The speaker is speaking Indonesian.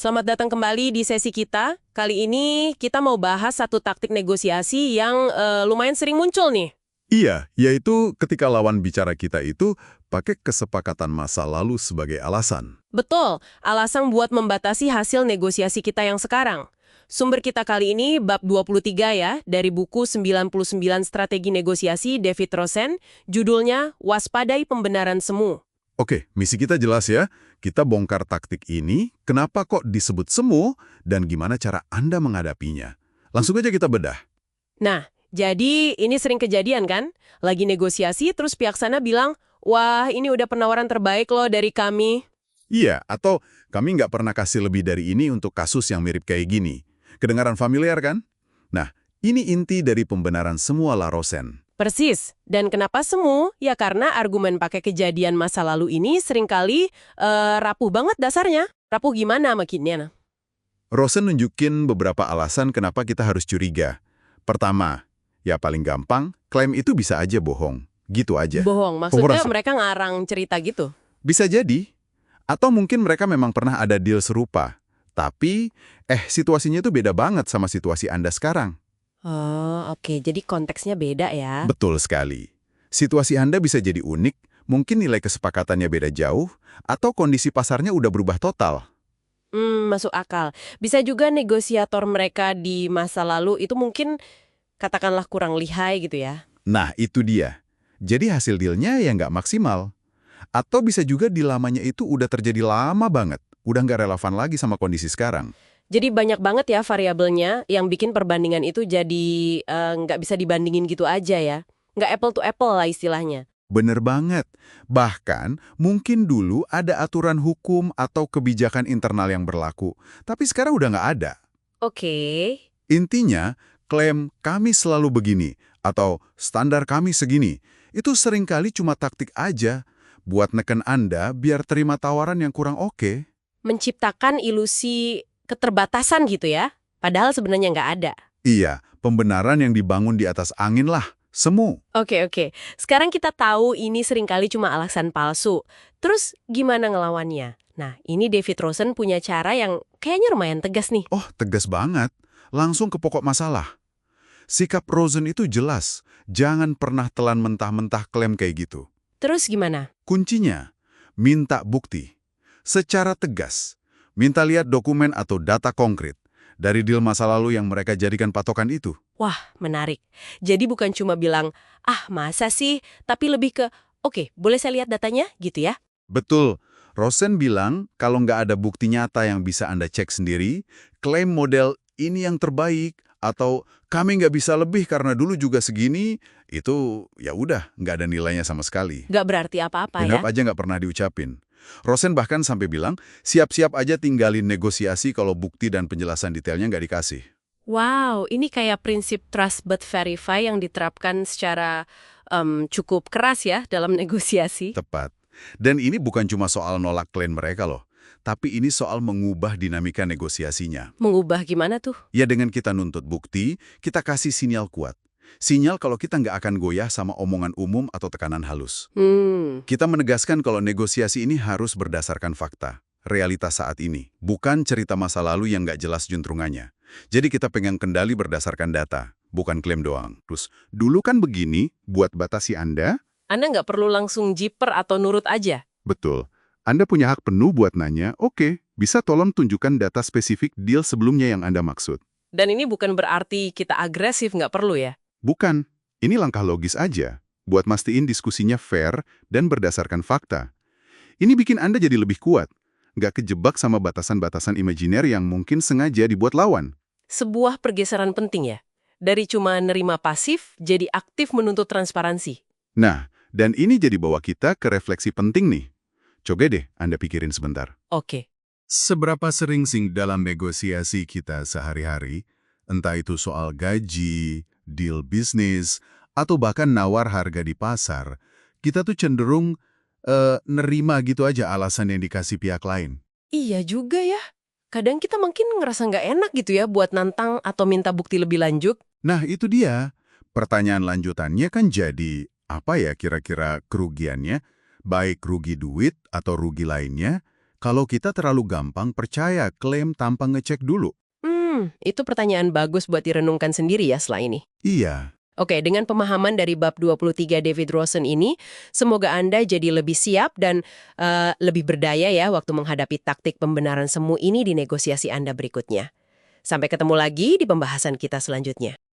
Selamat datang kembali di sesi kita. Kali ini kita mau bahas satu taktik negosiasi yang lumayan sering muncul nih. Iya, yaitu ketika lawan bicara kita itu pakai kesepakatan masa lalu sebagai alasan. Betul, alasan buat membatasi hasil negosiasi kita yang sekarang. Sumber kita kali ini bab 23 ya, dari buku 99 Strategi Negosiasi David Rosen, judulnya Waspadai Pembenaran Semu. Oke, misi kita jelas ya. Kita bongkar taktik ini, kenapa kok disebut semu, dan gimana cara Anda menghadapinya. Langsung aja kita bedah. Nah, jadi ini sering kejadian kan? Lagi negosiasi terus pihak sana bilang, wah ini udah penawaran terbaik loh dari kami. Iya, atau kami nggak pernah kasih lebih dari ini untuk kasus yang mirip kayak gini. Kedengaran familiar kan? Nah, ini inti dari pembenaran semua La Rosen. Persis. Dan kenapa semu? Ya karena argumen pakai kejadian masa lalu ini seringkali rapuh banget dasarnya. Rapuh gimana makinnya? Rosen nunjukin beberapa alasan kenapa kita harus curiga. Pertama, ya paling gampang, klaim itu bisa aja bohong. Gitu aja. Bohong, maksudnya mereka ngarang cerita gitu? Bisa jadi. Atau mungkin mereka memang pernah ada deal serupa. Tapi, situasinya itu beda banget sama situasi Anda sekarang. Oh, oke. Jadi konteksnya beda ya. Betul sekali. Situasi Anda bisa jadi unik, mungkin nilai kesepakatannya beda jauh, atau kondisi pasarnya udah berubah total. Masuk akal. Bisa juga negosiator mereka di masa lalu itu mungkin katakanlah kurang lihai gitu ya. Nah, itu dia. Jadi hasil dealnya ya nggak maksimal. Atau bisa juga di lamanya itu udah terjadi lama banget, udah nggak relevan lagi sama kondisi sekarang. Jadi banyak banget ya variabelnya yang bikin perbandingan itu jadi nggak bisa dibandingin gitu aja ya. Nggak apple to apple lah istilahnya. Bener banget. Bahkan, mungkin dulu ada aturan hukum atau kebijakan internal yang berlaku, tapi sekarang udah nggak ada. Oke. Intinya, klaim kami selalu begini, atau standar kami segini, itu seringkali cuma taktik aja buat neken Anda biar terima tawaran yang kurang oke. Menciptakan ilusi keterbatasan gitu ya. Padahal sebenarnya nggak ada. Iya, pembenaran yang dibangun di atas angin lah, semu. Oke. Sekarang kita tahu ini seringkali cuma alasan palsu. Terus gimana ngelawannya? Nah, ini David Rosen punya cara yang kayaknya lumayan tegas nih. Oh, tegas banget. Langsung ke pokok masalah. Sikap Rosen itu jelas, jangan pernah telan mentah-mentah klaim kayak gitu. Terus gimana? Kuncinya, minta bukti. Secara tegas, minta lihat dokumen atau data konkret dari deal masa lalu yang mereka jadikan patokan itu. Wah, menarik. Jadi bukan cuma bilang, ah masa sih, tapi lebih ke, oke, boleh saya lihat datanya gitu ya? Betul. Rosen bilang kalau nggak ada bukti nyata yang bisa Anda cek sendiri, klaim model ini yang terbaik, atau kami nggak bisa lebih karena dulu juga segini, itu ya udah nggak ada nilainya sama sekali. Nggak berarti apa-apa ya? Genap aja nggak pernah diucapin. Rosen bahkan sampai bilang, siap-siap aja tinggalin negosiasi kalau bukti dan penjelasan detailnya nggak dikasih. Wow, ini kayak prinsip trust but verify yang diterapkan secara cukup keras ya dalam negosiasi. Tepat. Dan ini bukan cuma soal nolak klaim mereka loh, tapi ini soal mengubah dinamika negosiasinya. Mengubah gimana tuh? Ya dengan kita nuntut bukti, kita kasih sinyal kuat. Sinyal kalau kita nggak akan goyah sama omongan umum atau tekanan halus. Kita menegaskan kalau negosiasi ini harus berdasarkan fakta, realitas saat ini, bukan cerita masa lalu yang nggak jelas juntrungannya. Jadi kita pegang kendali berdasarkan data, bukan klaim doang. Terus, dulu kan begini, buat batasi Anda? Anda nggak perlu langsung jiper atau nurut aja. Betul. Anda punya hak penuh buat nanya, oke, bisa tolong tunjukkan data spesifik deal sebelumnya yang Anda maksud. Dan ini bukan berarti kita agresif, nggak perlu ya? Bukan. Ini langkah logis aja, buat mastiin diskusinya fair dan berdasarkan fakta. Ini bikin Anda jadi lebih kuat, nggak kejebak sama batasan-batasan imajiner yang mungkin sengaja dibuat lawan. Sebuah pergeseran penting ya. Dari cuma nerima pasif, jadi aktif menuntut transparansi. Nah, dan ini jadi bawa kita ke refleksi penting nih. Coba deh Anda pikirin sebentar. Oke. Seberapa sering sih dalam negosiasi kita sehari-hari, entah itu soal gaji, deal bisnis, atau bahkan nawar harga di pasar, kita tuh cenderung nerima gitu aja alasan yang dikasih pihak lain. Iya juga ya. Kadang kita mungkin ngerasa nggak enak gitu ya buat nantang atau minta bukti lebih lanjut. Nah, itu dia. Pertanyaan lanjutannya kan jadi, apa ya kira-kira kerugiannya? Baik rugi duit atau rugi lainnya? kalau kita terlalu gampang percaya klaim tanpa ngecek dulu. Itu pertanyaan bagus buat direnungkan sendiri ya setelah ini. Iya. Oke, dengan pemahaman dari bab 23 David Rosen ini, semoga Anda jadi lebih siap dan lebih berdaya ya waktu menghadapi taktik pembenaran semu ini di negosiasi Anda berikutnya. Sampai ketemu lagi di pembahasan kita selanjutnya.